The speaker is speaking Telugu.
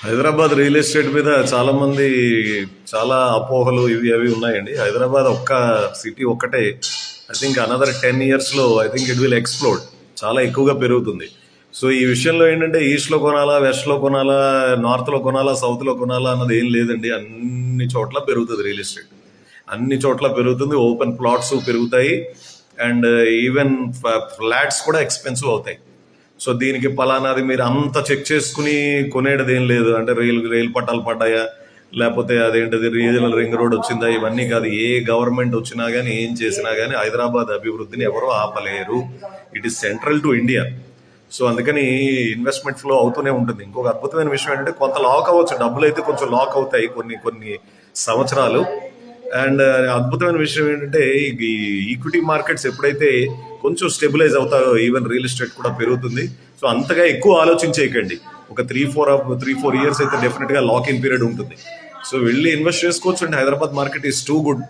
హైదరాబాద్ రియల్ ఎస్టేట్ మీద చాలా మంది చాలా అపోహలు ఇవి అవి ఉన్నాయండి. హైదరాబాద్ ఒక్క సిటీ ఒక్కటే ఐ థింక్ అనదర్ 10 years లో I think it will explode. చాలా ఎక్కువగా పెరుగుతుంది. సో ఈ విషయంలో ఏంటంటే ఈస్ట్ లో కొనాలా, వెస్ట్ లో కొనాలా, నార్త్ లో కొనాలా, సౌత్ లో కొనాలా అన్నది ఏం లేదండి. అన్ని చోట్ల పెరుగుతుంది రియల్ ఎస్టేట్. అన్ని చోట్ల పెరుగుతుంది. ఓపెన్ ప్లాట్స్ పెరుగుతాయి అండ్ ఈవెన్ ఫ్లాట్స్ కూడా ఎక్స్పెన్సివ్ అవుతాయి. సో దీనికి పలానాది మీరు అంత చెక్ చేసుకుని కొనేది ఏం లేదు. అంటే రైలు పట్టాలు పడ్డాయా, లేకపోతే అదేంటిది రీజనల్ రింగ్ రోడ్ వచ్చిందా, ఇవన్నీ కాదు. ఏ గవర్నమెంట్ వచ్చినా కానీ ఏం చేసినా కానీ హైదరాబాద్ అభివృద్ధిని ఎవరూ ఆపలేరు. It is central to India. So అందుకని ఇన్వెస్ట్మెంట్ ఫ్లో అవుతూనే ఉంటుంది. ఇంకొక అద్భుతమైన విషయం ఏంటంటే కొంత లాక్ అవ్వచ్చు, డబ్బులు అయితే కొంచెం లాక్ అవుతాయి కొన్ని కొన్ని సంవత్సరాలు. అండ్ అద్భుతమైన విషయం ఏంటంటే ఈ ఈక్విటీ మార్కెట్స్ ఎప్పుడైతే కొంచెం స్టెబిలైజ్ అవుతాయో ఈవెన్ రియల్ ఎస్టేట్ కూడా పెరుగుతుంది. సో అంతగా ఎక్కువ ఆలోచించేయకండి. ఒక 3-4 years అయితే డెఫినెట్ గా లాక్ ఇన్ పీరియడ్ ఉంటుంది. సో వెళ్ళి ఇన్వెస్ట్ చేసుకోవచ్చు అండి. Hyderabad market is too good.